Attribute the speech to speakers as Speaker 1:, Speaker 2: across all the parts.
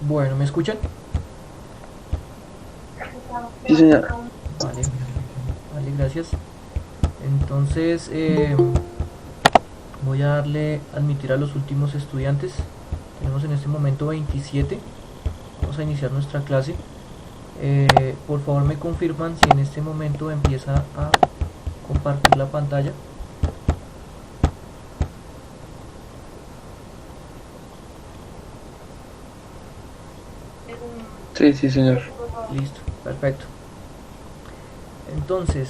Speaker 1: Bueno, ¿me escuchan?
Speaker 2: Sí, señor.
Speaker 1: Vale, vale, gracias. Entonces, voy a darle admitir a los últimos estudiantes. Tenemos en este momento 27. Vamos a iniciar nuestra clase. Por favor, me confirman si en este momento empieza a compartir la pantalla.
Speaker 2: Sí, sí, señor.
Speaker 1: Listo, perfecto. Entonces,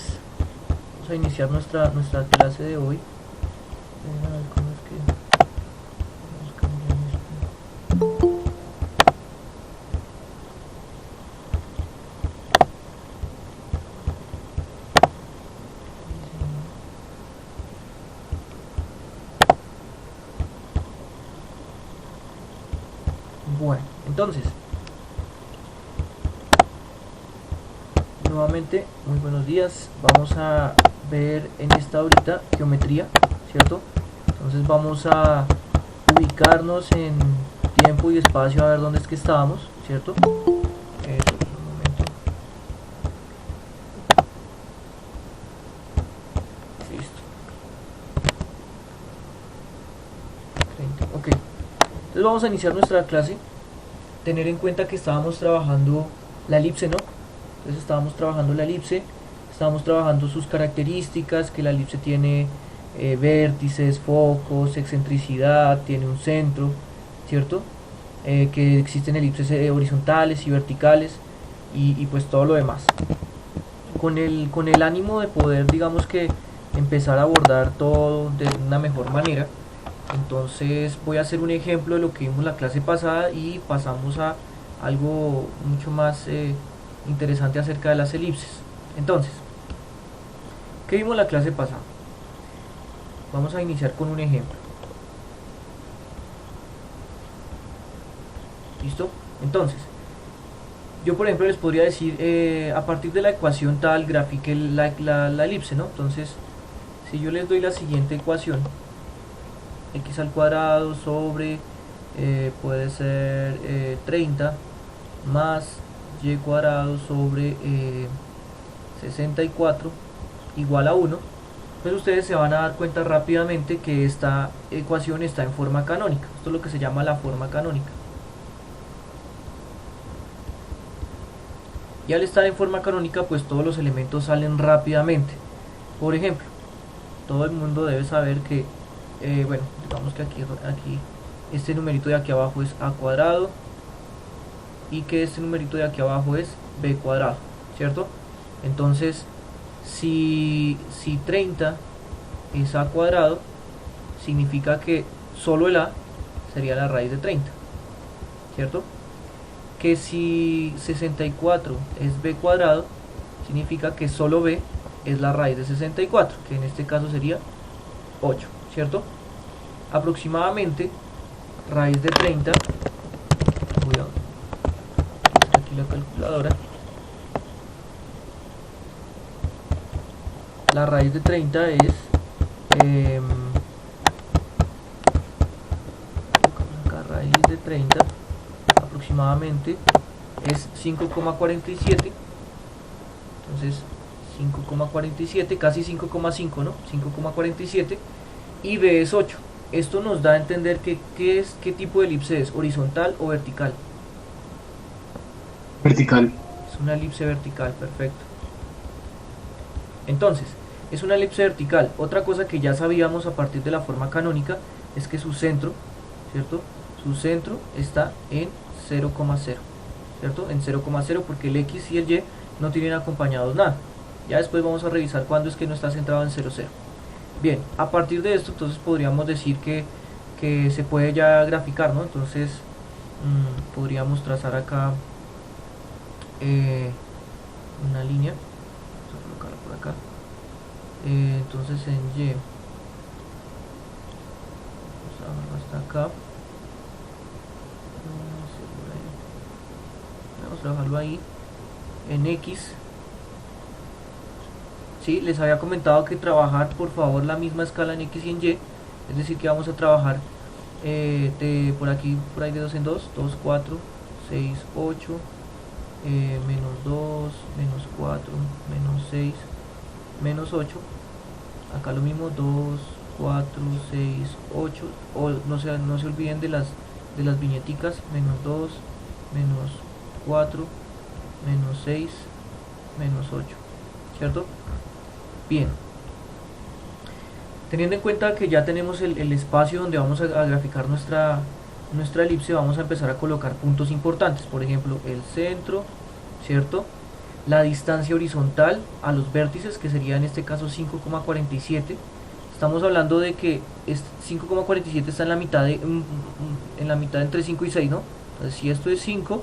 Speaker 1: vamos a iniciar nuestra clase de hoy. A ver cómo es que vamos a cambiar esto. Bueno, entonces, nuevamente, muy buenos días. Vamos a ver en esta horita geometría, ¿cierto? Entonces vamos a ubicarnos en tiempo y espacio a ver dónde es que estábamos, ¿cierto? Eso, un momento. Listo. 30. Ok. Entonces vamos a iniciar nuestra clase. Tener en cuenta que estábamos trabajando la elipse, ¿no? Entonces estábamos trabajando la elipse, estábamos trabajando sus características, que la elipse tiene vértices, focos, excentricidad, tiene un centro, ¿cierto? Que existen elipses horizontales y verticales y pues todo lo demás. Con el ánimo de poder, digamos que, empezar a abordar todo de una mejor manera, entonces voy a hacer un ejemplo de lo que vimos la clase pasada y pasamos a algo mucho más interesante acerca de las elipses. Entonces, ¿qué vimos la clase pasada? Vamos a iniciar con un ejemplo. ¿Listo? Entonces, yo por ejemplo les podría decir, a partir de la ecuación tal, grafique la elipse, ¿no? Entonces, si yo les doy la siguiente ecuación, x al cuadrado sobre, puede ser 30 más y cuadrado sobre 64 igual a 1, pues ustedes se van a dar cuenta rápidamente que esta ecuación está en forma canónica. Esto es lo que se llama la forma canónica. Y al estar en forma canónica, pues todos los elementos salen rápidamente. Por ejemplo, todo el mundo debe saber que, bueno, digamos que aquí este numerito de aquí abajo es a cuadrado y que este numerito de aquí abajo es b cuadrado, ¿cierto? Entonces, si 30 es a cuadrado, significa que solo el a sería la raíz de 30, ¿cierto? Que si 64 es b cuadrado, significa que solo b es la raíz de 64, que en este caso sería 8, ¿cierto? Aproximadamente raíz de 30, voy a buscar aquí la calculadora, la raíz de 30 es acá raíz de 30 aproximadamente es 5,47. Entonces 5,47, casi 5,5, ¿no? 5,47 y B es 8. Esto nos da a entender que qué tipo de elipse es, horizontal o vertical.
Speaker 2: Vertical.
Speaker 1: Es una elipse vertical, perfecto. Entonces, es una elipse vertical. Otra cosa que ya sabíamos a partir de la forma canónica es que su centro, ¿cierto? Su centro está en 0,0, ¿cierto? En 0,0 porque el X y el Y no tienen acompañados nada. Ya después vamos a revisar cuándo es que no está centrado en 0,0. Bien, a partir de esto entonces podríamos decir que se puede ya graficar, ¿no? Entonces podríamos trazar acá una línea. Vamos a colocarla por acá. Entonces en Y vamos a bajarlo hasta acá. Vamos a bajarlo ahí. En X, ¿sí? Les había comentado que trabajar por favor la misma escala en X y en Y, es decir que vamos a trabajar por aquí, por ahí de 2 en 2, 2, 4, 6, 8, menos 2, menos 4, menos 6, menos 8, acá lo mismo, 2, 4, 6, 8, o no se olviden de las viñeticas, menos 2, menos 4, menos 6, menos 8, ¿cierto? Bien, teniendo en cuenta que ya tenemos el espacio donde vamos a graficar nuestra elipse, vamos a empezar a colocar puntos importantes, por ejemplo, el centro, ¿cierto? La distancia horizontal a los vértices, que sería en este caso 5,47. Estamos hablando de que 5,47 está en la mitad entre 5 y 6, ¿no? Entonces, si esto es 5,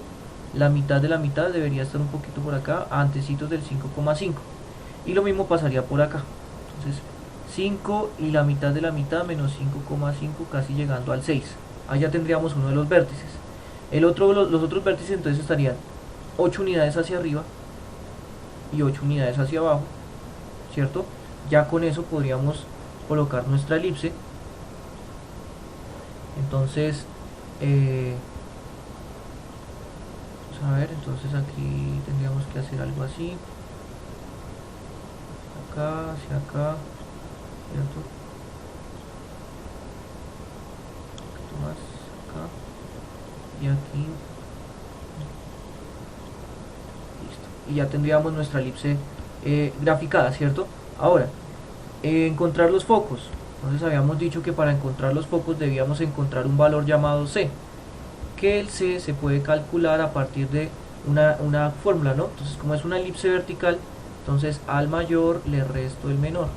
Speaker 1: la mitad de la mitad debería estar un poquito por acá, antecitos del 5,5. Y lo mismo pasaría por acá. Entonces 5 y la mitad de la mitad menos 5,5, casi llegando al 6. Allá tendríamos uno de los vértices. Los otros vértices entonces estarían 8 unidades hacia arriba y 8 unidades hacia abajo, ¿cierto? Ya con eso podríamos colocar nuestra elipse. Entonces vamos a ver, entonces aquí tendríamos que hacer algo así, acá, hacia acá, ¿cierto? Un poquito más acá y aquí, listo, y ya tendríamos nuestra elipse graficada, ¿cierto? Ahora, encontrar los focos. Entonces habíamos dicho que para encontrar los focos debíamos encontrar un valor llamado C, que el C se puede calcular a partir de una fórmula, ¿no? Entonces, como es una elipse vertical, entonces al mayor le resto el menor,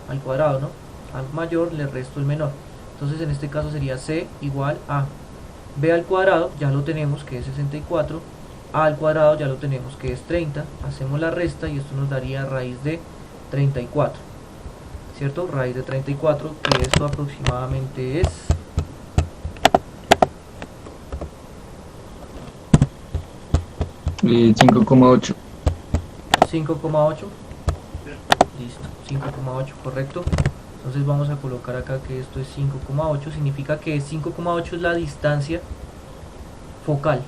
Speaker 1: al cuadrado, ¿no? Al mayor le resto el menor. Entonces en este caso sería C igual a B al cuadrado, ya lo tenemos, que es 64, A al cuadrado ya lo tenemos, que es 30, hacemos la resta y esto nos daría raíz de 34, ¿cierto? Raíz de 34, que esto aproximadamente es
Speaker 2: 5,8.
Speaker 1: 5,8. Listo, 5,8, correcto. Entonces vamos a colocar acá que esto es 5,8, significa que 5,8 es la distancia focal.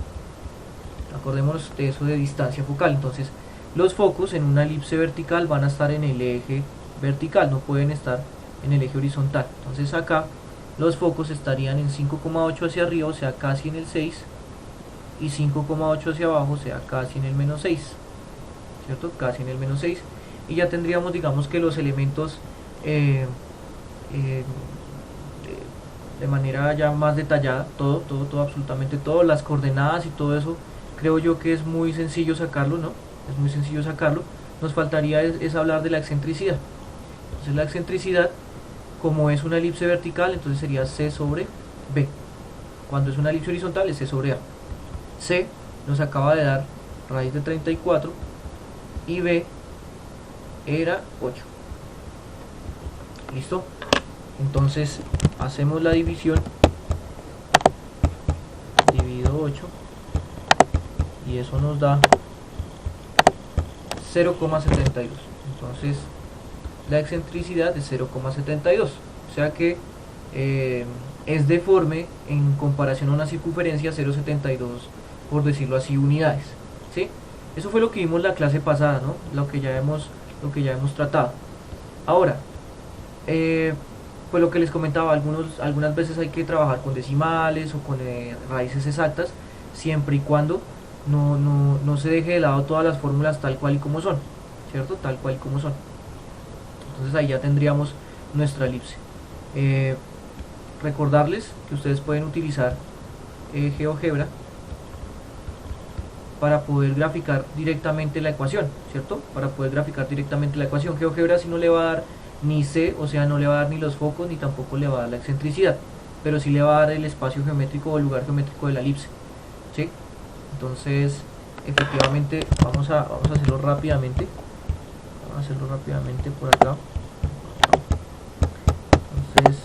Speaker 1: Acordémonos de eso de distancia focal. Entonces los focos en una elipse vertical van a estar en el eje vertical, no pueden estar en el eje horizontal. Entonces acá los focos estarían en 5,8 hacia arriba, o sea casi en el 6, y 5,8 hacia abajo, o sea casi en el menos 6, ¿cierto? Casi en el menos 6. Y ya tendríamos, digamos que los elementos de manera ya más detallada, todo, absolutamente todo, las coordenadas y todo eso, creo yo que es muy sencillo sacarlo, ¿no? Es muy sencillo sacarlo. Nos faltaría es hablar de la excentricidad. Entonces la excentricidad, como es una elipse vertical, entonces sería C sobre B. Cuando es una elipse horizontal es C sobre A. C nos acaba de dar raíz de 34 y B era 8. ¿Listo? Entonces hacemos la división, divido 8 y eso nos da 0,72. Entonces la excentricidad es 0,72, o sea que es deforme en comparación a una circunferencia 0,72 por decirlo así, unidades, ¿sí? Eso fue lo que vimos la clase pasada, ¿no? Lo que ya hemos tratado. Ahora, pues lo que les comentaba, algunas veces hay que trabajar con decimales o con raíces exactas, siempre y cuando no se deje de lado todas las fórmulas tal cual y como son, ¿cierto? Tal cual y como son. Entonces ahí ya tendríamos nuestra elipse. Recordarles que ustedes pueden utilizar GeoGebra para poder graficar directamente la ecuación, ¿cierto? Para poder graficar directamente la ecuación. GeoGebra sí no le va a dar ni C, o sea, no le va a dar ni los focos, ni tampoco le va a dar la excentricidad, pero sí le va a dar el espacio geométrico o el lugar geométrico de la elipse, ¿sí? Entonces, efectivamente, vamos a hacerlo rápidamente. Vamos a hacerlo rápidamente por acá. Entonces,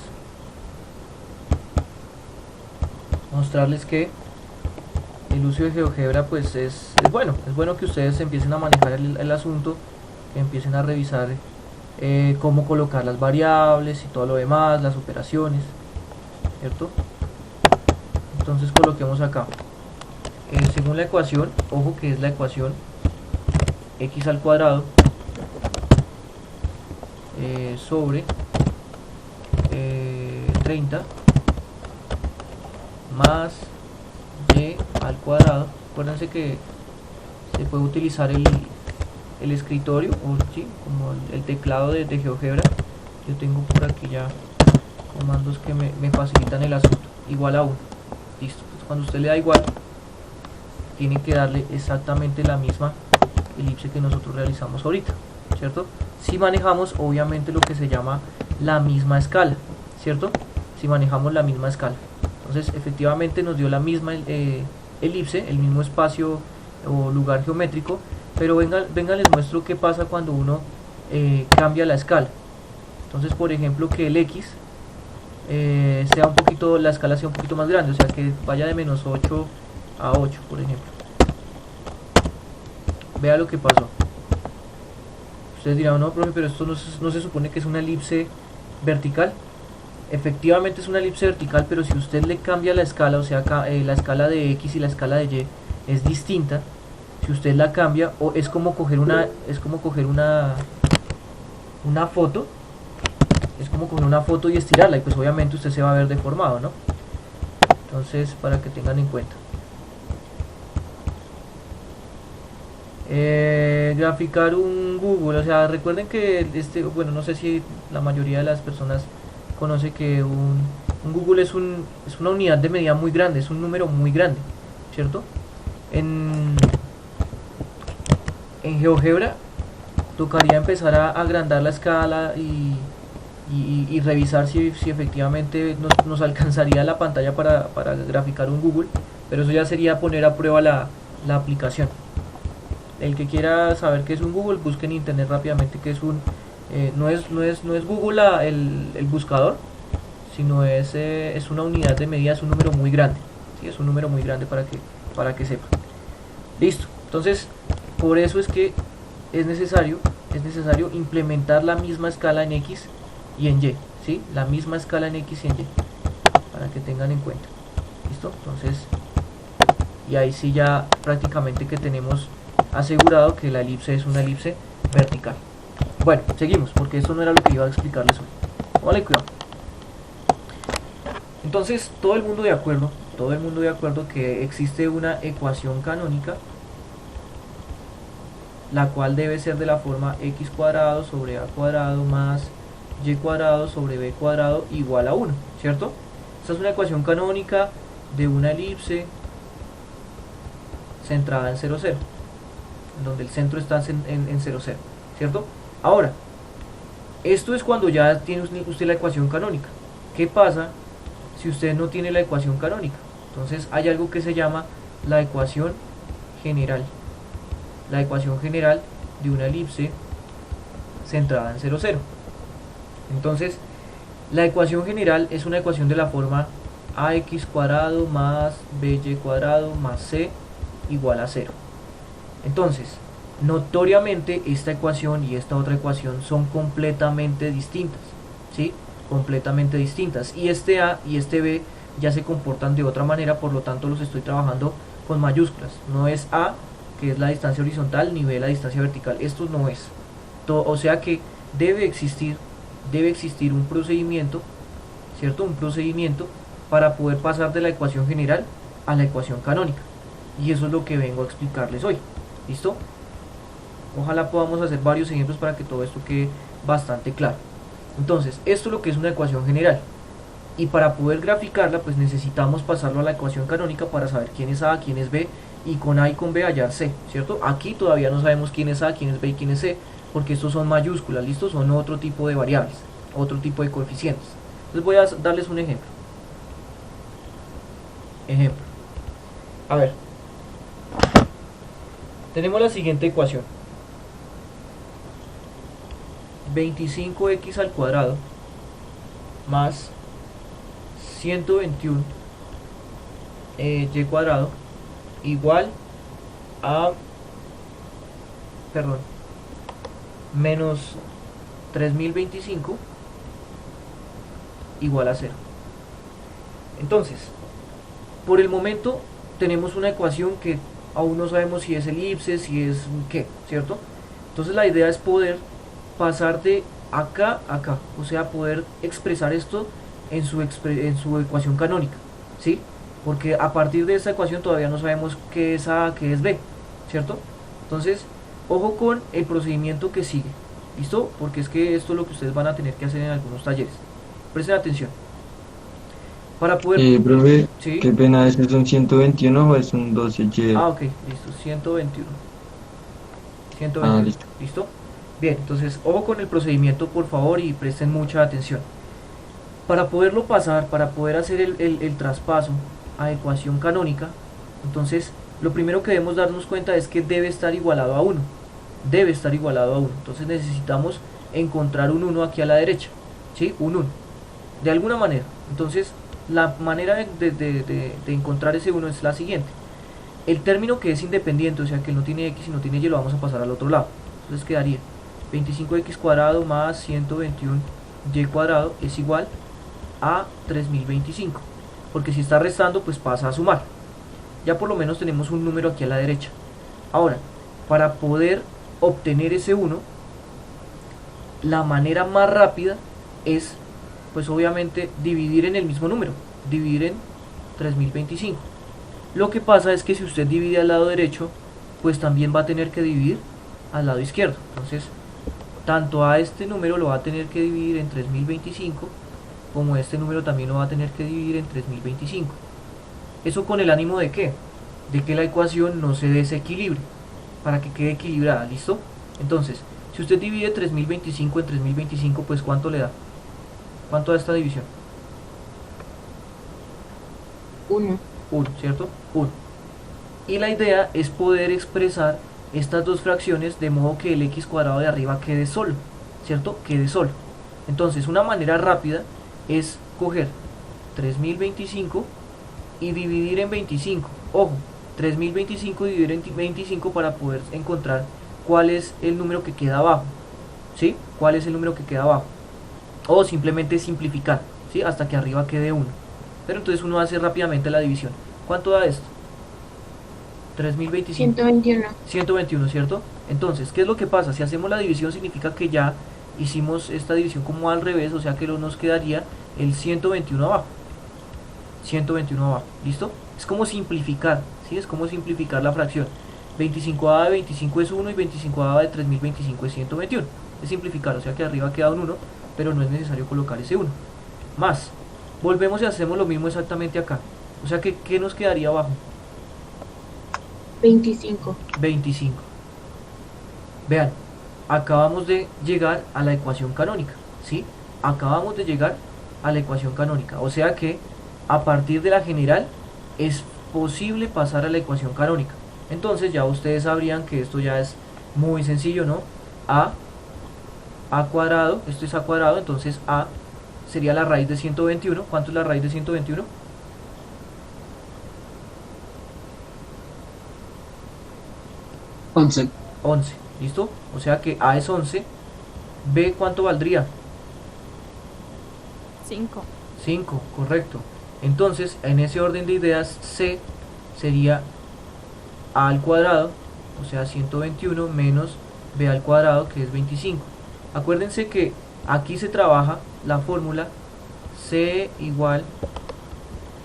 Speaker 1: mostrarles que el uso de GeoGebra pues es bueno que ustedes empiecen a manejar el asunto, que empiecen a revisar cómo colocar las variables y todo lo demás, las operaciones, ¿cierto? Entonces coloquemos acá, según la ecuación, ojo que es la ecuación x al cuadrado sobre 30 más y al cuadrado. Acuérdense que se puede utilizar el escritorio o sí, como el teclado de GeoGebra. Yo tengo por aquí ya comandos que me facilitan el asunto. Igual a 1. Listo. Pues cuando usted le da igual, tiene que darle exactamente la misma elipse que nosotros realizamos ahorita, ¿cierto? Si manejamos obviamente lo que se llama la misma escala, ¿cierto? Si manejamos la misma escala. Entonces efectivamente nos dio la misma elipse, el mismo espacio o lugar geométrico, pero vengan les muestro qué pasa cuando uno cambia la escala. Entonces por ejemplo que el x sea un poquito, la escala sea un poquito más grande, o sea que vaya de menos 8 a 8 por ejemplo. Vea lo que pasó. Ustedes dirán, no profe, pero esto no se supone que es una elipse vertical. Efectivamente es una elipse vertical, pero si usted le cambia la escala, o sea la escala de x y la escala de y es distinta, si usted la cambia, o es como coger una foto, es como coger una foto y estirarla, y pues obviamente usted se va a ver deformado, ¿no? Entonces, para que tengan en cuenta. Graficar un Google, o sea, recuerden que bueno, no sé si la mayoría de las personas conoce que un Google es una unidad de medida muy grande, es un número muy grande, ¿cierto? En GeoGebra tocaría empezar a agrandar la escala y revisar si efectivamente nos alcanzaría la pantalla para graficar un Google, pero eso ya sería poner a prueba la aplicación. El que quiera saber qué es un Google, busque en internet rápidamente qué es no es Google el buscador, sino es una unidad de medida, es un número muy grande, ¿sí? Es un número muy grande para que sepa. Listo. Entonces, por eso es que es necesario implementar la misma escala en X y en Y, ¿sí? La misma escala en X y en Y, para que tengan en cuenta. ¿Listo? Entonces, y ahí sí ya prácticamente que tenemos asegurado que la elipse es una elipse vertical. Bueno, seguimos, porque esto no era lo que iba a explicarles hoy. Vale, cuidado. Entonces, todo el mundo de acuerdo que existe una ecuación canónica, la cual debe ser de la forma x cuadrado sobre a cuadrado más y cuadrado sobre b cuadrado igual a 1, ¿cierto? Esta es una ecuación canónica de una elipse centrada en 0, 0, donde el centro está en 0, 0, ¿cierto? Ahora, esto es cuando ya tiene usted la ecuación canónica. ¿Qué pasa si usted no tiene la ecuación canónica? Entonces hay algo que se llama la ecuación general. La ecuación general de una elipse centrada en 0, 0. Entonces, la ecuación general es una ecuación de la forma ax cuadrado más by cuadrado más c igual a 0. Entonces, notoriamente esta ecuación y esta otra ecuación son completamente distintas, ¿sí? Completamente distintas. Y este a y este b ya se comportan de otra manera, por lo tanto los estoy trabajando con mayúsculas, no es A, que es la distancia horizontal, ni B, la distancia vertical, esto no es. O sea que debe existir, debe existir un procedimiento, ¿cierto? Un procedimiento para poder pasar de la ecuación general a la ecuación canónica. Y eso es lo que vengo a explicarles hoy. ¿Listo? Ojalá podamos hacer varios ejemplos para que todo esto quede bastante claro. Entonces, esto es lo que es una ecuación general. Y para poder graficarla, pues necesitamos pasarlo a la ecuación canónica para saber quién es A, quién es B, y con A y con B hallar C, ¿cierto? Aquí todavía no sabemos quién es A, quién es B y quién es C, porque estos son mayúsculas, ¿listo? Son otro tipo de variables, otro tipo de coeficientes. Entonces voy a darles un ejemplo. Ejemplo. A ver. Tenemos la siguiente ecuación. 25x al cuadrado más 121 y cuadrado igual a, perdón, menos 3025 igual a 0. Entonces, por el momento tenemos una ecuación que aún no sabemos si es elipse, si es qué, ¿cierto? Entonces la idea es poder pasar de acá a acá, o sea, poder expresar esto en su ecuación canónica, ¿sí? Porque a partir de esta ecuación todavía no sabemos qué es A, qué es B, ¿cierto? Entonces, ojo con el procedimiento que sigue, ¿listo? Porque es que esto es lo que ustedes van a tener que hacer en algunos talleres. Presten atención. Para poder...
Speaker 3: Profe,
Speaker 1: ¿Sí?
Speaker 3: qué pena, ¿es un 121 o es un 12Y?
Speaker 1: Ah, ok, listo, 121.
Speaker 3: Ah,
Speaker 1: 121,
Speaker 3: listo.
Speaker 1: ¿listo? Bien, entonces, ojo con el procedimiento, por favor, y presten mucha atención. Para poderlo pasar, para poder hacer el traspaso a ecuación canónica, entonces, lo primero que debemos darnos cuenta es que debe estar igualado a 1. Debe estar igualado a 1. Entonces necesitamos encontrar un 1 aquí a la derecha, ¿sí? Un 1. De alguna manera. Entonces, la manera de encontrar ese 1 es la siguiente. El término que es independiente, o sea que no tiene x y no tiene y, lo vamos a pasar al otro lado. Entonces quedaría 25x cuadrado más 121y cuadrado es igual a 3025. Porque si está restando, pues pasa a sumar. Ya por lo menos tenemos un número aquí a la derecha. Ahora, para poder obtener ese 1, la manera más rápida es, pues obviamente, dividir en el mismo número. Dividir en 3025. Lo que pasa es que si usted divide al lado derecho, pues también va a tener que dividir al lado izquierdo. Entonces, tanto a este número lo va a tener que dividir en 3025, como este número también lo va a tener que dividir en 3025. ¿Eso con el ánimo de qué? De que la ecuación no se desequilibre, para que quede equilibrada, ¿listo? Entonces, si usted divide 3025 en 3025, pues ¿cuánto le da? ¿Cuánto da esta división?
Speaker 4: 1.
Speaker 1: 1, ¿cierto? 1. Y la idea es poder expresar estas dos fracciones de modo que el x cuadrado de arriba quede solo, ¿cierto? Quede solo. Entonces, una manera rápida es coger 3025 y dividir en 25. Ojo, 3025 dividir en 25 para poder encontrar cuál es el número que queda abajo, ¿sí? ¿Cuál es el número que queda abajo? O simplemente simplificar, ¿sí? Hasta que arriba quede 1. Pero entonces uno hace rápidamente la división. ¿Cuánto da esto? 3025.
Speaker 4: 121.
Speaker 1: 121, ¿cierto? Entonces, ¿qué es lo que pasa? Si hacemos la división significa que ya hicimos esta división como al revés, o sea que nos quedaría el 121 abajo. 121 abajo, ¿listo? Es como simplificar, ¿sí? Es como simplificar la fracción. 25 de 25 es 1 y 25 de 3025 es 121. Es simplificar, o sea que arriba queda un 1, pero no es necesario colocar ese 1. Más, volvemos y hacemos lo mismo exactamente acá. O sea que, ¿qué nos quedaría abajo?
Speaker 4: 25.
Speaker 1: 25. Vean, acabamos de llegar a la ecuación canónica, ¿sí? Acabamos de llegar a la ecuación canónica. O sea que a partir de la general es posible pasar a la ecuación canónica. Entonces ya ustedes sabrían que esto ya es muy sencillo, ¿no? A cuadrado, esto es A cuadrado, entonces A sería la raíz de 121. ¿Cuánto es la raíz de 121?
Speaker 2: 11.
Speaker 1: 11, ¿listo? O sea que A es 11. B, ¿cuánto valdría?
Speaker 5: 5.
Speaker 1: 5, correcto. Entonces, en ese orden de ideas, C sería a al cuadrado, o sea 121 menos b al cuadrado, que es 25. Acuérdense que aquí se trabaja la fórmula c igual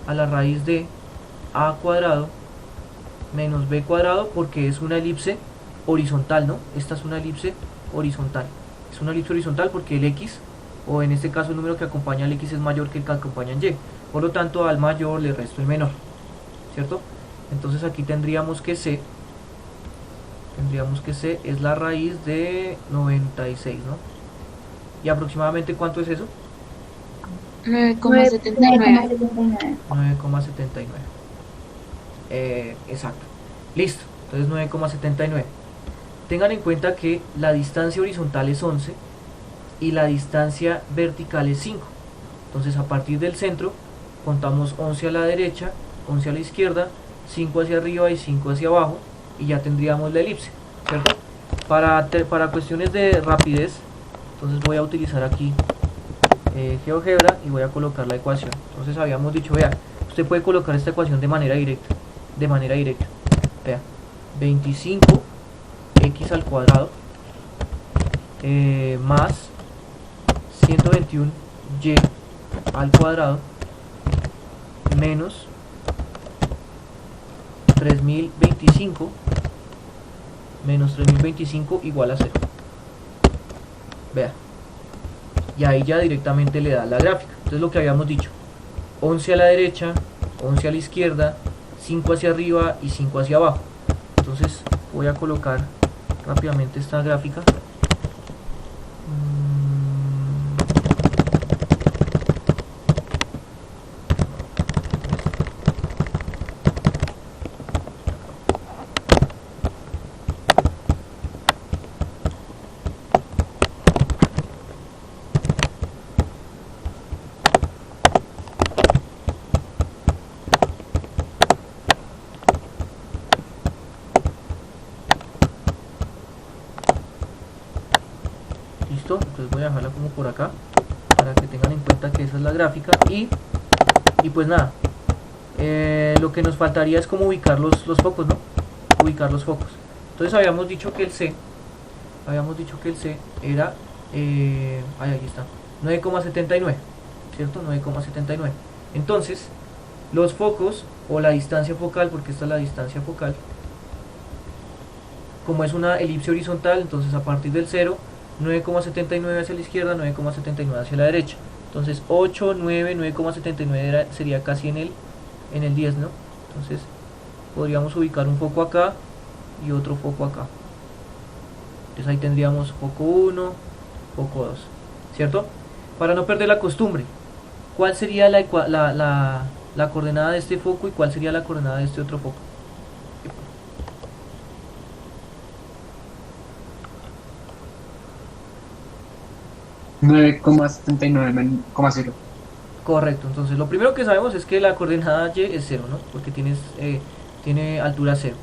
Speaker 1: a la raíz de a cuadrado menos b cuadrado, porque es una elipse horizontal, ¿no? Esta es una elipse horizontal. Es una elipse horizontal porque el x, o en este caso el número que acompaña al x, es mayor que el que acompaña en y. Por lo tanto, al mayor le resto el menor, ¿cierto? Entonces aquí tendríamos que c es la raíz de 96, ¿no? ¿Y aproximadamente cuánto es eso?
Speaker 4: 9,79.
Speaker 1: 9,79. Exacto. Listo. Entonces 9,79. Tengan en cuenta que la distancia horizontal es 11 y la distancia vertical es 5. Entonces a partir del centro contamos 11 a la derecha, 11 a la izquierda, 5 hacia arriba y 5 hacia abajo, y ya tendríamos la elipse, ¿cierto? Para cuestiones de rapidez, entonces voy a utilizar aquí GeoGebra y voy a colocar la ecuación. Entonces habíamos dicho, vea, usted puede colocar esta ecuación de manera directa. Vea, 25x al cuadrado más 121y al cuadrado menos 3025 igual a 0. Vea, y ahí ya directamente le da la gráfica. Entonces lo que habíamos dicho, 11 a la derecha, 11 a la izquierda, 5 hacia arriba y 5 hacia abajo. Entonces voy a colocar rápidamente esta gráfica. Listo, entonces voy a dejarla como por acá para que tengan en cuenta que esa es la gráfica. Y pues nada, lo que nos faltaría es como ubicar los focos, ¿no? Ubicar los focos. Entonces habíamos dicho que el C era ahí está, 9,79, ¿cierto? 9,79. Entonces los focos, o la distancia focal, porque esta es la distancia focal, como es una elipse horizontal, entonces a partir del 0, 9,79 hacia la izquierda, 9,79 hacia la derecha. Entonces 8, 9, 9,79 sería casi en el 10, ¿no? Entonces podríamos ubicar un foco acá y otro foco acá. Entonces ahí tendríamos foco 1, foco 2, ¿cierto? Para no perder la costumbre, ¿cuál sería la coordenada de este foco y cuál sería la coordenada de este otro foco?
Speaker 5: 9,79,0.
Speaker 1: Correcto, entonces lo primero que sabemos es que la coordenada y es 0, ¿no? Porque tiene altura 0.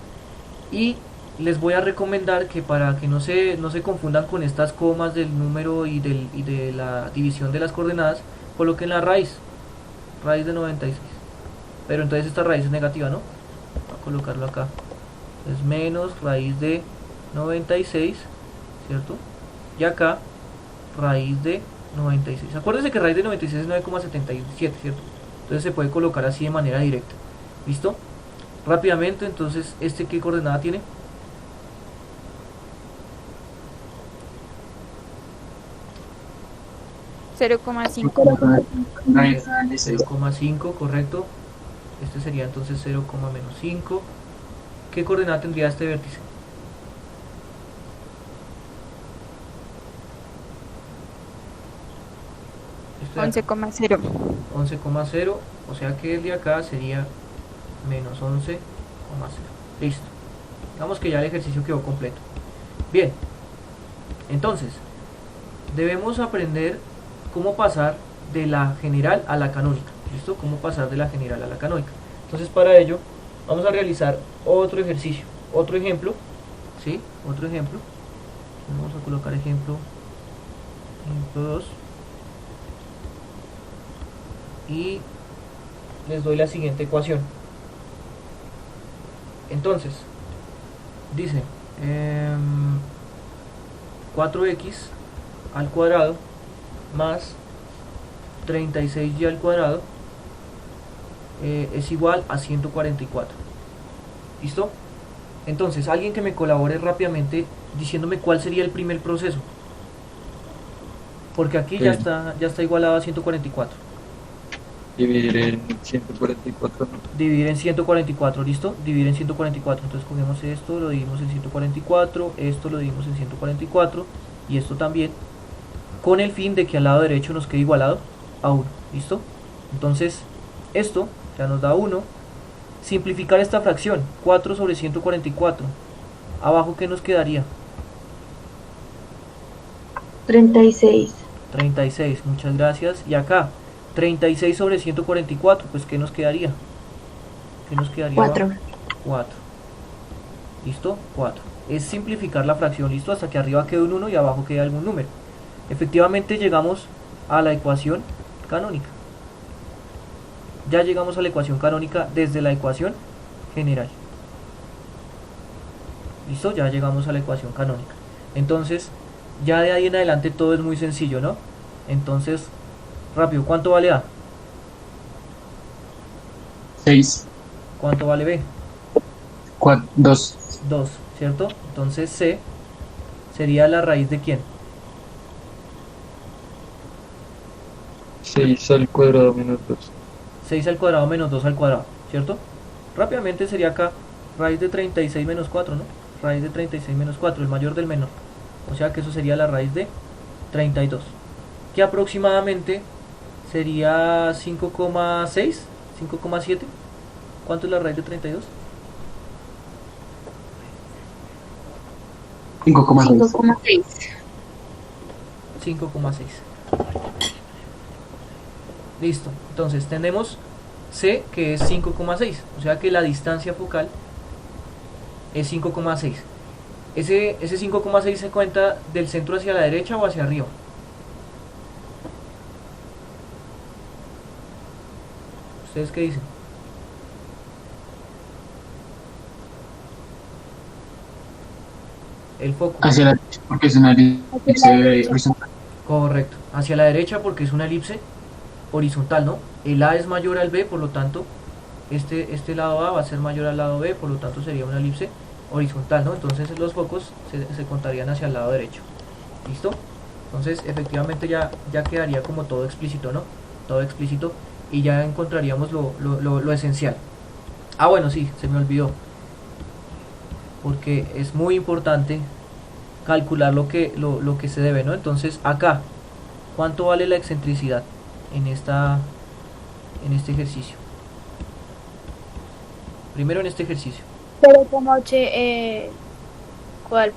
Speaker 1: Y les voy a recomendar que, para que no se confundan con estas comas del número y de la división de las coordenadas, coloquen la raíz de 96. Pero entonces esta raíz es negativa, ¿no? Voy a colocarlo acá. Es menos raíz de 96, ¿cierto? Y acá raíz de 96. Acuérdense que raíz de 96 es 9,77, ¿cierto? Entonces se puede colocar así de manera directa. ¿Listo? Rápidamente, entonces, ¿qué coordenada tiene?
Speaker 4: Cero coma cinco.
Speaker 1: 0,5, correcto. Este sería entonces 0,-5. ¿Qué coordenada tendría este vértice? Este de acá.
Speaker 4: 11,0.
Speaker 1: 11,0, o sea que el de acá sería menos 11,0. Listo. Digamos que ya el ejercicio quedó completo. Bien, entonces debemos aprender cómo pasar de la general a la canónica. ¿Listo? Cómo pasar de la general a la canónica. Entonces para ello vamos a realizar otro ejercicio, otro ejemplo, ¿sí? Otro ejemplo. Vamos a colocar ejemplo 2 y les doy la siguiente ecuación. Entonces dice 4x al cuadrado más 36y al cuadrado es igual a 144. ¿Listo? Entonces, alguien que me colabore rápidamente diciéndome cuál sería el primer proceso. Porque aquí ya está igualado a 144.
Speaker 3: Dividir en 144, ¿no?
Speaker 1: Dividir en 144, ¿listo? Dividir en 144. Entonces cogemos esto, lo dividimos en 144, esto lo dividimos en 144 y esto también, con el fin de que al lado derecho nos quede igualado a 1, ¿listo? Entonces, esto ya nos da 1. Simplificar esta fracción, 4 sobre 144. Abajo, ¿qué nos quedaría?
Speaker 6: 36.
Speaker 1: 36, muchas gracias. Y acá, 36 sobre 144, pues ¿qué nos quedaría? ¿Qué nos quedaría?
Speaker 6: 4.
Speaker 1: 4. ¿Listo? 4. Es simplificar la fracción, ¿listo? Hasta que arriba quede un 1 y abajo quede algún número. Efectivamente llegamos a la ecuación canónica. Ya llegamos a la ecuación canónica desde la ecuación general. ¿Listo? Ya llegamos a la ecuación canónica. Entonces, ya de ahí en adelante todo es muy sencillo, ¿no? Entonces, rápido, ¿cuánto vale A?
Speaker 5: 6,
Speaker 1: ¿Cuánto vale B?
Speaker 5: 4, 2,
Speaker 1: 2, ¿cierto? Entonces C sería la raíz de ¿quién?
Speaker 3: 6 al cuadrado menos 2.
Speaker 1: 6 al cuadrado menos 2 al cuadrado, ¿cierto? Rápidamente sería acá raíz de 36 menos 4, ¿no? Raíz de 36 menos 4, el mayor del menor. O sea que eso sería la raíz de 32. Que aproximadamente sería 5,6, 5,7. ¿Cuánto es la raíz de 32?
Speaker 5: 5,6.
Speaker 6: 5,6.
Speaker 1: 5,6. Listo. Entonces tenemos C, que es 5,6. O sea que la distancia focal es 5,6. Ese 5,6 se cuenta del centro hacia la derecha o hacia arriba. ¿Ustedes qué dicen? El foco.
Speaker 5: Hacia la derecha, porque es una elipse horizontal.
Speaker 1: Correcto. Hacia la derecha porque es una elipse horizontal, ¿no? El A es mayor al B, por lo tanto, este lado A va a ser mayor al lado B, por lo tanto sería una elipse horizontal, ¿no? Entonces los focos se contarían hacia el lado derecho. ¿Listo? Entonces efectivamente ya quedaría como todo explícito, ¿no? Todo explícito y ya encontraríamos lo esencial. Ah, bueno, sí, se me olvidó. Porque es muy importante calcular lo que se debe, ¿no? Entonces acá, ¿cuánto vale la excentricidad en este ejercicio? Primero en este ejercicio.
Speaker 4: 0,8, ¿cuál?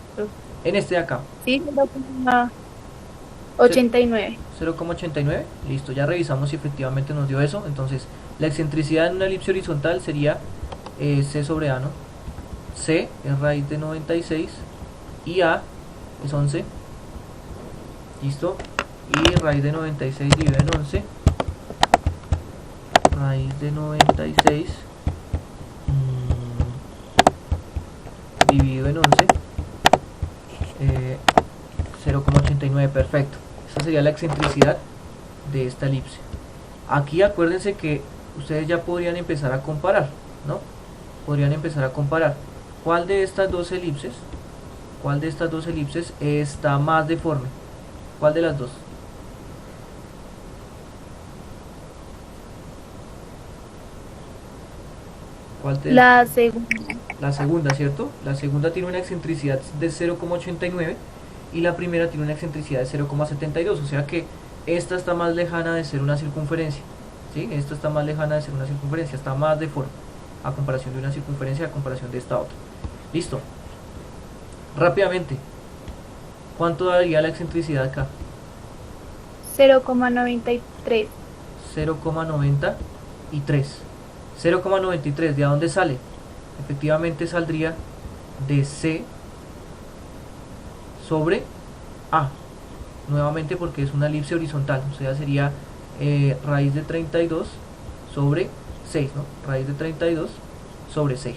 Speaker 1: En este de acá.
Speaker 4: Sí, 0,89.
Speaker 1: 0,89. Listo, ya revisamos si efectivamente nos dio eso. Entonces, la excentricidad en una elipse horizontal sería C sobre A, ¿no? C es raíz de 96 y A es 11. Listo. Y raíz de 96 dividido en 11. Raíz de 96 dividido en 11. 0,89, perfecto. Esta sería la excentricidad de esta elipse. Aquí acuérdense que ustedes ya podrían empezar a comparar, ¿no? Podrían empezar a comparar cuál de estas dos elipses está más deforme. ¿Cuál de las dos?
Speaker 4: La segunda.
Speaker 1: La segunda, ¿cierto? La segunda tiene una excentricidad de 0,89 y la primera tiene una excentricidad de 0,72, o sea que esta está más lejana de ser una circunferencia, ¿sí? Esta está más lejana de ser una circunferencia, está más deforme a comparación de una circunferencia, a comparación de esta otra. Listo. Rápidamente, ¿cuánto daría la excentricidad acá?
Speaker 4: 0,93.
Speaker 1: 0,93. 0,93, ¿de dónde sale? Efectivamente saldría de C sobre A, nuevamente porque es una elipse horizontal, o sea sería raíz de 32 sobre 6, ¿no? Raíz de 32 sobre 6.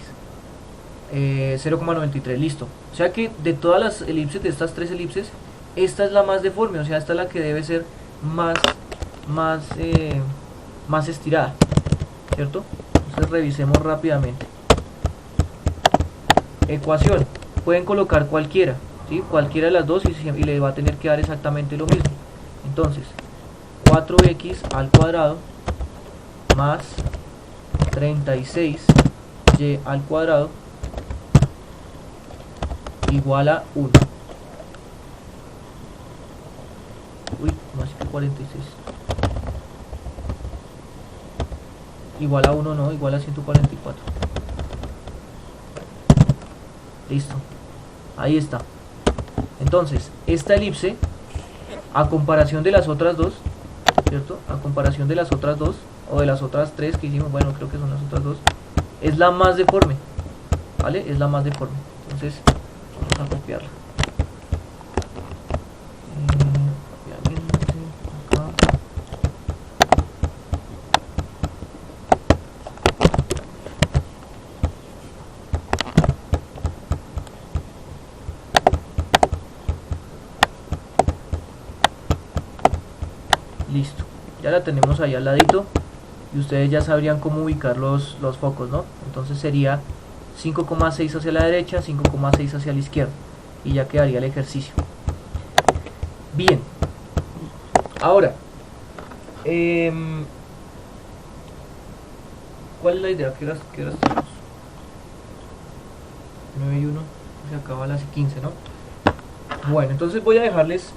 Speaker 1: 0,93, listo. O sea que de todas las elipses, de estas tres elipses, esta es la más deforme, o sea, esta es la que debe ser más, más estirada, ¿cierto? Entonces revisemos rápidamente. Ecuación, pueden colocar cualquiera, ¿sí? Cualquiera de las dos y le va a tener que dar exactamente lo mismo. Entonces, 4x al cuadrado más 36y al cuadrado igual a 1. Uy, más que 46. Igual a 1 no, igual a 144. Listo. Ahí está. Entonces, esta elipse, a comparación de las otras dos, ¿cierto? A comparación de las otras dos, o de las otras tres que hicimos, bueno, creo que son las otras dos, es la más deforme, ¿vale? Es la más deforme. Entonces, vamos a copiarla. Acá. Listo, ya la tenemos ahí al ladito y ustedes ya sabrían cómo ubicar los focos, ¿no? Entonces sería 5,6 hacia la derecha, 5,6 hacia la izquierda y ya quedaría el ejercicio. Bien, ahora ¿cuál es la idea? ¿Qué horas tenemos? 9 y 1, se acaba a las 15, ¿no? Bueno, entonces voy a dejarles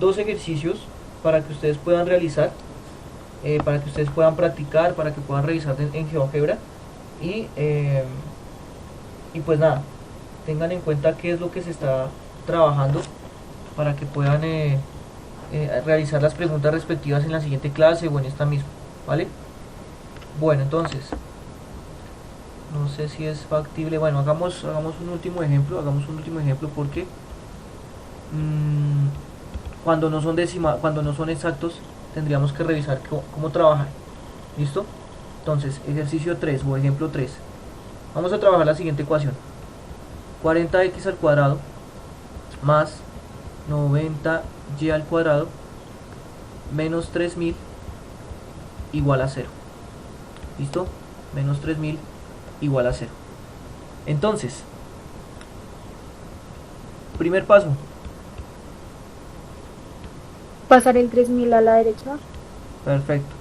Speaker 1: dos ejercicios para que ustedes puedan realizar, para que ustedes puedan practicar, para que puedan revisar en GeoGebra y pues nada, tengan en cuenta qué es lo que se está trabajando para que puedan realizar las preguntas respectivas en la siguiente clase o en esta misma, ¿vale? Bueno, entonces no sé si es factible. Bueno, hagamos un último ejemplo, porque cuando no son cuando no son exactos, tendríamos que revisar cómo trabajar. ¿Listo? Entonces, ejercicio 3 o ejemplo 3. Vamos a trabajar la siguiente ecuación. 40x al cuadrado más 90y al cuadrado menos 3000 igual a 0. ¿Listo? Menos 3000 igual a 0. Entonces, primer paso.
Speaker 4: Pasar el 3000 a la derecha.
Speaker 1: Perfecto.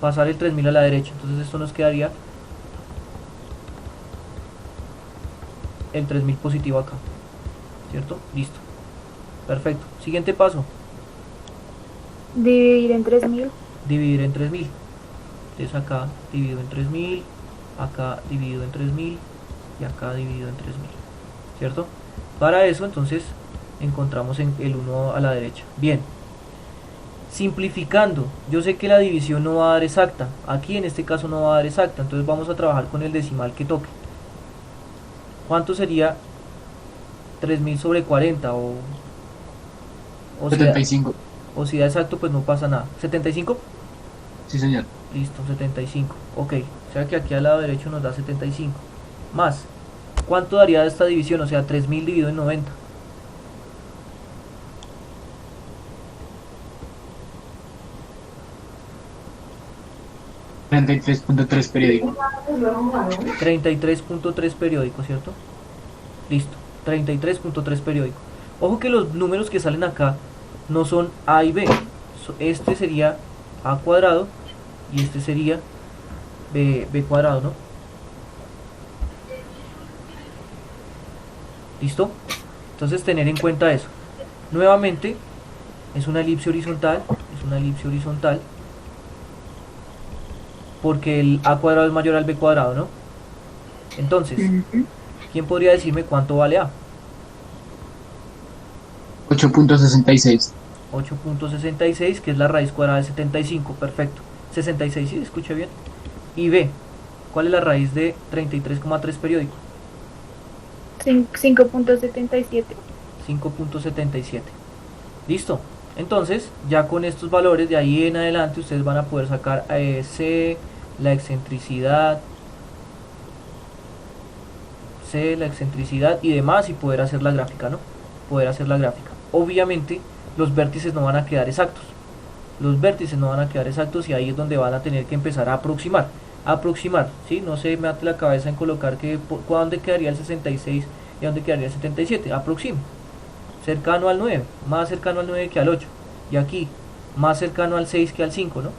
Speaker 1: Pasar el 3000 a la derecha. Entonces esto nos quedaría el 3000 positivo acá. ¿Cierto? Listo. Perfecto. Siguiente paso.
Speaker 4: Dividir en 3000.
Speaker 1: Dividir en 3000. Entonces acá dividido en 3000. Acá dividido en 3000. Y acá dividido en 3000. ¿Cierto? Para eso entonces encontramos en el 1 a la derecha. Bien. Simplificando, yo sé que la división no va a dar exacta, aquí en este caso no va a dar exacta, entonces vamos a trabajar con el decimal que toque. ¿Cuánto sería 3000 sobre 40? O
Speaker 5: 75.
Speaker 1: O si da exacto, pues no pasa nada. ¿75?
Speaker 5: Sí, señor.
Speaker 1: Listo, 75. Ok, o sea que aquí al lado derecho nos da 75. Más, ¿cuánto daría esta división? O sea, 3000 dividido en 90.
Speaker 5: 33.3 periódico.
Speaker 1: 33.3 periódico, ¿cierto? Listo, 33.3 periódico. Ojo que los números que salen acá no son A y B. Este sería A cuadrado y este sería B cuadrado, ¿no? ¿Listo? Entonces tener en cuenta eso. Nuevamente, es una elipse horizontal, porque el A cuadrado es mayor al B cuadrado, ¿no? Entonces, ¿quién podría decirme cuánto vale A?
Speaker 5: 8.66.
Speaker 1: 8.66, que es la raíz cuadrada de 75, perfecto. 66, ¿sí? Escuche bien. Y B, ¿cuál es la raíz de 33,3 periódico?
Speaker 4: 5.77.
Speaker 1: 5.77. ¿Listo? Entonces, ya con estos valores de ahí en adelante, ustedes van a poder sacar C, la excentricidad, C, la excentricidad y demás, y poder hacer la gráfica, ¿no? Poder hacer la gráfica. Obviamente los vértices no van a quedar exactos. Los vértices no van a quedar exactos y ahí es donde van a tener que empezar a aproximar. Aproximar, ¿sí? No se mate la cabeza en colocar que dónde quedaría el 66 y dónde quedaría el 77. Aproximo. Cercano al 9, más cercano al 9 que al 8. Y aquí, más cercano al 6 que al 5, ¿no?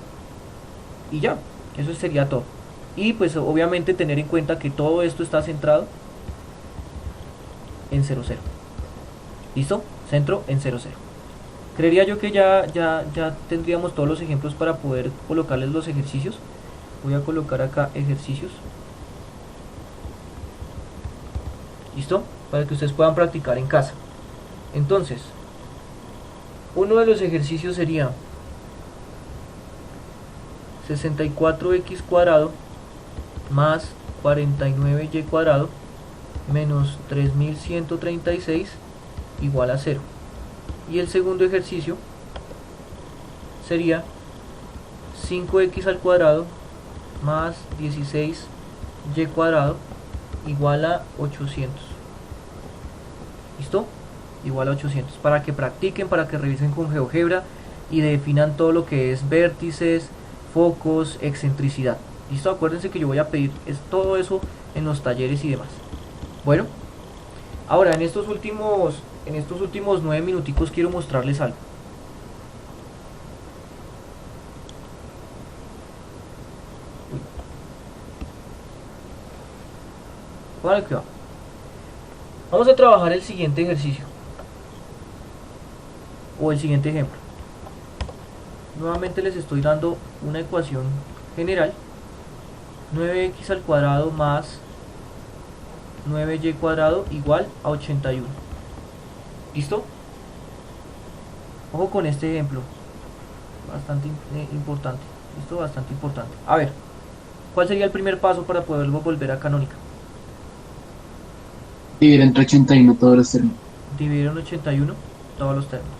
Speaker 1: Y ya, eso sería todo. Y pues obviamente tener en cuenta que todo esto está centrado en 0, 0. ¿Listo? Centro en 0, 0. Creería yo que ya tendríamos todos los ejemplos para poder colocarles los ejercicios. Voy a colocar acá ejercicios. ¿Listo? Para que ustedes puedan practicar en casa. Entonces, uno de los ejercicios sería 64x cuadrado más 49y cuadrado menos 3136 igual a 0. Y el segundo ejercicio sería 5x al cuadrado más 16y cuadrado igual a 800. ¿Listo? Igual a 800. Para que practiquen, para que revisen con GeoGebra y definan todo lo que es vértices, focos, excentricidad. ¿Listo? Acuérdense que yo voy a pedir todo eso en los talleres y demás. Bueno, ahora en estos últimos 9 minuticos quiero mostrarles algo. Vale, que va. Vamos a trabajar el siguiente ejercicio o el siguiente ejemplo. Nuevamente les estoy dando una ecuación general: 9x al cuadrado más 9y cuadrado igual a 81. ¿Listo? Ojo con este ejemplo, bastante importante. ¿Listo? Bastante importante. A ver, ¿cuál sería el primer paso para poderlo volver a canónica?
Speaker 5: Dividir entre 81 todos los términos.
Speaker 1: Dividir en 81 todos los términos.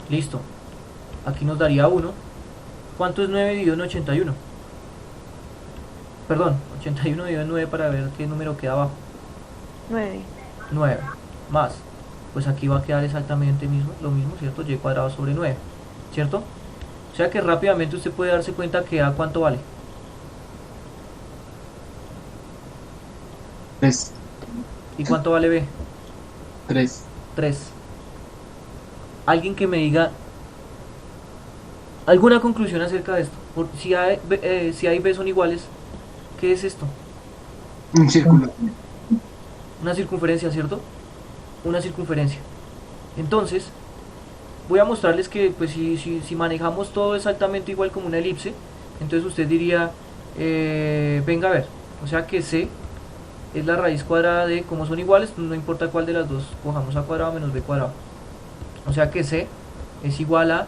Speaker 1: Listo. Aquí nos daría 1. ¿Cuánto es 9 dividido en 81? Perdón, 81 dividido en 9 para ver qué número queda abajo.
Speaker 7: 9.
Speaker 1: 9 más, pues aquí va a quedar exactamente lo mismo, ¿cierto? Y cuadrado sobre 9, ¿cierto? O sea que rápidamente usted puede darse cuenta que A cuánto vale.
Speaker 5: 3.
Speaker 1: ¿Y cuánto vale B?
Speaker 5: 3.
Speaker 1: 3. Alguien que me diga alguna conclusión acerca de esto. Si A y B son iguales, ¿qué es esto?
Speaker 5: Un círculo.
Speaker 1: Una circunferencia, ¿cierto? Una circunferencia. Entonces, voy a mostrarles que pues si manejamos todo exactamente igual como una elipse, entonces usted diría, venga a ver, o sea que C es la raíz cuadrada de, como son iguales, no importa cuál de las dos, cojamos A cuadrado menos B cuadrado. O sea que C es igual a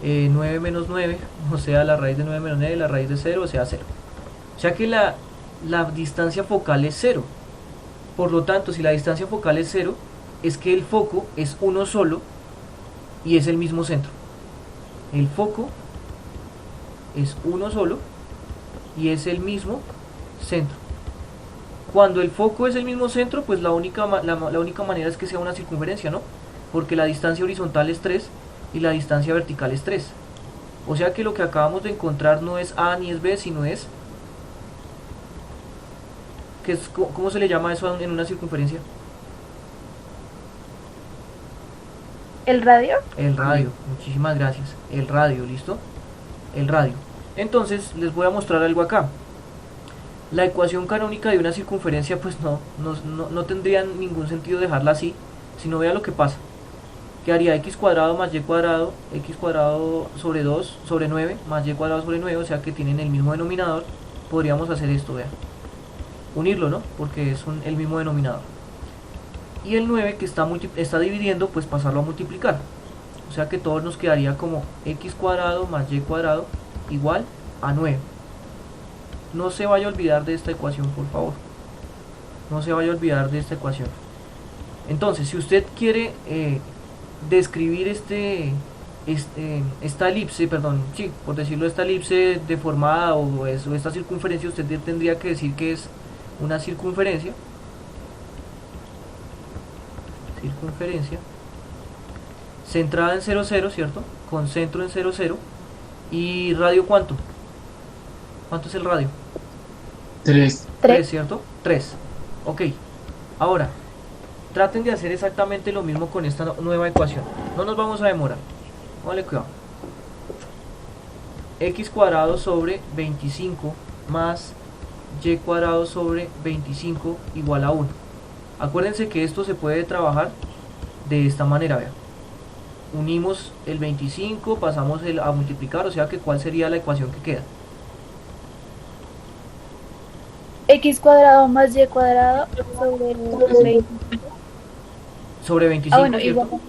Speaker 1: 9 menos 9, o sea la raíz de 9 menos 9, la raíz de 0, o sea 0. O sea que la distancia focal es 0. Por lo tanto, si la distancia focal es 0, es que el foco es uno solo y es el mismo centro. El foco es uno solo y es el mismo centro. Cuando el foco es el mismo centro, pues la única manera es que sea una circunferencia, ¿no? Porque la distancia horizontal es 3 y la distancia vertical es 3. O sea que lo que acabamos de encontrar no es A ni es B, sino es... ¿Cómo se le llama eso en una circunferencia?
Speaker 4: ¿El radio?
Speaker 1: El radio, muchísimas gracias. El radio, ¿listo? El radio. Entonces les voy a mostrar algo acá. La ecuación canónica de una circunferencia pues no tendría ningún sentido dejarla así, sino vea lo que pasa. Quedaría x cuadrado más y cuadrado, x cuadrado sobre 2 sobre 9 más y cuadrado sobre 9, o sea que tienen el mismo denominador. Podríamos hacer esto, vean. Unirlo, ¿no? Porque es el mismo denominador. Y el 9 que está dividiendo, pues pasarlo a multiplicar. O sea que todo nos quedaría como x cuadrado más y cuadrado igual a 9. No se vaya a olvidar de esta ecuación, por favor. No se vaya a olvidar de esta ecuación. Entonces, si usted quiere describir esta elipse, perdón, sí, por decirlo, esta elipse deformada o esta circunferencia, usted tendría que decir que es una circunferencia, centrada en 0, 0, ¿cierto? Con centro en 0, 0. ¿Y radio cuánto? ¿Cuánto es el radio?
Speaker 5: 3.
Speaker 1: 3, ¿cierto? 3. Ok. Ahora, traten de hacer exactamente lo mismo con esta nueva ecuación. No nos vamos a demorar. Vale, cuidado. X cuadrado sobre 25 más y cuadrado sobre 25 igual a 1. Acuérdense que esto se puede trabajar de esta manera, vean. Unimos el 25, pasamos a multiplicar, o sea que ¿cuál sería la ecuación que queda?
Speaker 4: X cuadrado más Y cuadrado sobre 20.
Speaker 1: Sobre 25,
Speaker 4: Ah, bueno,
Speaker 1: ¿cierto?
Speaker 4: igual.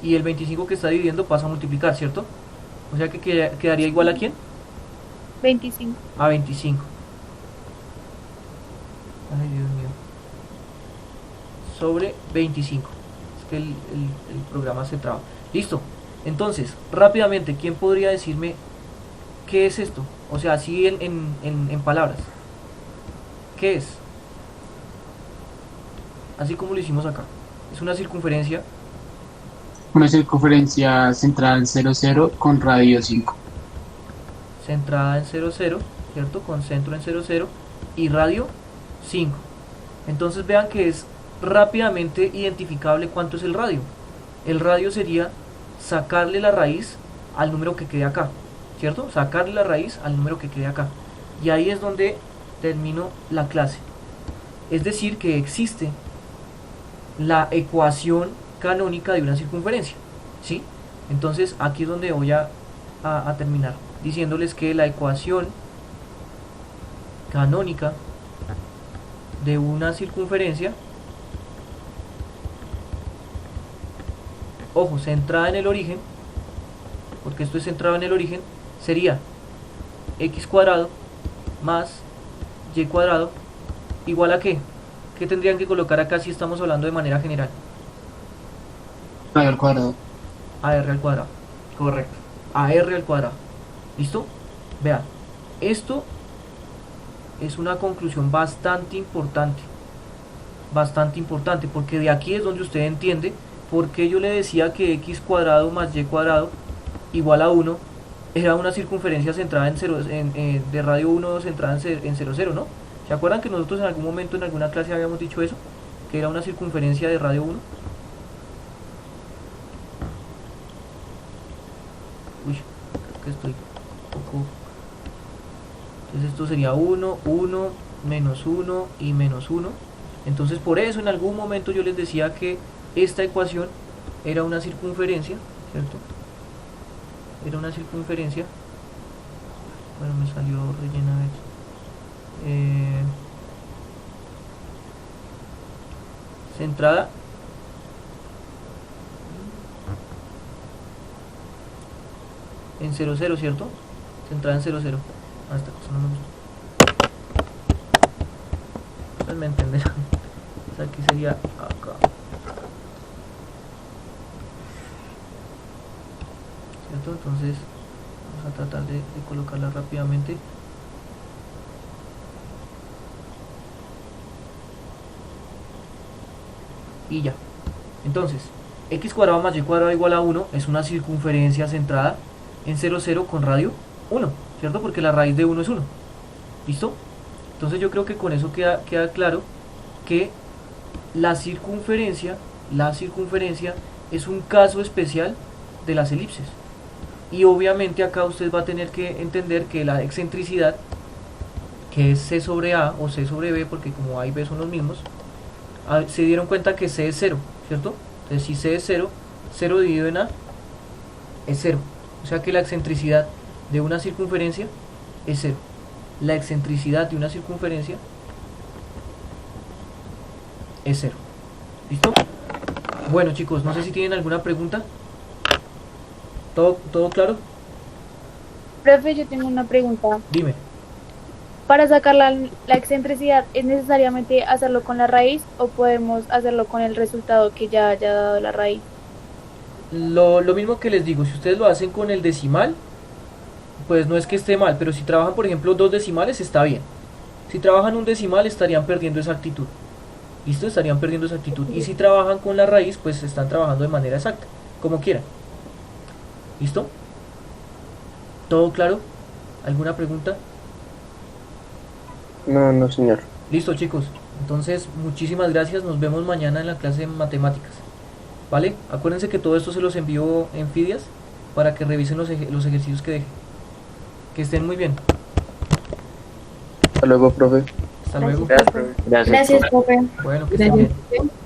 Speaker 1: Y el 25 que está dividiendo pasa a multiplicar, ¿cierto? O sea que quedaría igual a ¿quién?
Speaker 4: 25.
Speaker 1: A 25. Ay, Dios mío. Sobre 25. Es que el programa se traba. Listo. Entonces, rápidamente, ¿quién podría decirme qué es esto? O sea, así en palabras. ¿Qué es? Así como lo hicimos acá. Es una circunferencia.
Speaker 5: Una circunferencia centrada en 0, 0 con radio 5.
Speaker 1: Centrada en 0, 0, ¿cierto? Con centro en 0, 0 y radio 5. Entonces vean que es rápidamente identificable cuánto es el radio. El radio sería sacarle la raíz al número que quede acá, ¿cierto? Sacarle la raíz al número que quede acá. Y ahí es donde termino la clase. Es decir, que existe la ecuación canónica de una circunferencia, ¿sí? Entonces aquí es donde voy a terminar diciéndoles que la ecuación canónica de una circunferencia, ojo, centrada en el origen, porque esto es centrado en el origen, sería x cuadrado más y cuadrado igual a ¿qué? ¿Qué tendrían que colocar acá si estamos hablando de manera general?
Speaker 5: Radio al cuadrado.
Speaker 1: AR al cuadrado. Correcto. AR al cuadrado. ¿Listo? Vean, esto es una conclusión bastante importante. Bastante importante, porque de aquí es donde usted entiende por qué yo le decía que x cuadrado más y cuadrado igual a 1 era una circunferencia centrada en 0, de radio 1 centrada en 0, 0, ¿no? ¿Se acuerdan que nosotros en algún momento en alguna clase habíamos dicho eso? Que era una circunferencia de radio 1. Uy, creo que estoy un poco... Entonces esto sería 1, 1, menos 1 y menos 1. Entonces por eso en algún momento yo les decía que esta ecuación era una circunferencia, ¿cierto? Era una circunferencia. Bueno, me salió rellena de hecho. Centrada en 0, 0, ¿cierto? Centrada en 0, 0. Ah, esta cosa no me gusta. Ustedes me entenderán. O sea, aquí sería acá. ¿Cierto? Entonces vamos a tratar de colocarla rápidamente. Y ya. Entonces, x cuadrado más y cuadrado igual a 1 es una circunferencia centrada en 0, 0 con radio 1, ¿cierto? Porque la raíz de 1 es 1. ¿Listo? Entonces yo creo que con eso queda claro que la circunferencia es un caso especial de las elipses. Y obviamente acá usted va a tener que entender que la excentricidad, que es c sobre a o c sobre b, porque como a y b son los mismos, se dieron cuenta que c es 0, ¿cierto? Entonces si c es 0, 0 dividido en a es 0. O sea que la excentricidad de una circunferencia es 0. La excentricidad de una circunferencia es 0. ¿Listo? Bueno chicos, no sé si tienen alguna pregunta. ¿Todo claro?
Speaker 4: Profe, yo tengo una pregunta.
Speaker 1: Dime.
Speaker 4: Para sacar la excentricidad, ¿es necesariamente hacerlo con la raíz o podemos hacerlo con el resultado que ya haya dado la raíz?
Speaker 1: Lo mismo que les digo, si ustedes lo hacen con el decimal, pues no es que esté mal, pero si trabajan por ejemplo dos decimales está bien. Si trabajan un decimal estarían perdiendo exactitud. ¿Listo? Estarían perdiendo exactitud. Y si trabajan con la raíz, pues están trabajando de manera exacta, como quieran. ¿Listo? ¿Todo claro? ¿Alguna pregunta?
Speaker 2: No, no, señor.
Speaker 1: Listo, chicos. Entonces, muchísimas gracias. Nos vemos mañana en la clase de matemáticas. ¿Vale? Acuérdense que todo esto se los envío en Fidias para que revisen los ejercicios que deje. Que estén muy bien.
Speaker 2: Hasta luego, profe.
Speaker 1: Hasta luego.
Speaker 6: Gracias, profe.
Speaker 2: Gracias.
Speaker 6: Gracias, profe.
Speaker 1: Bueno, que estén bien.
Speaker 6: Gracias.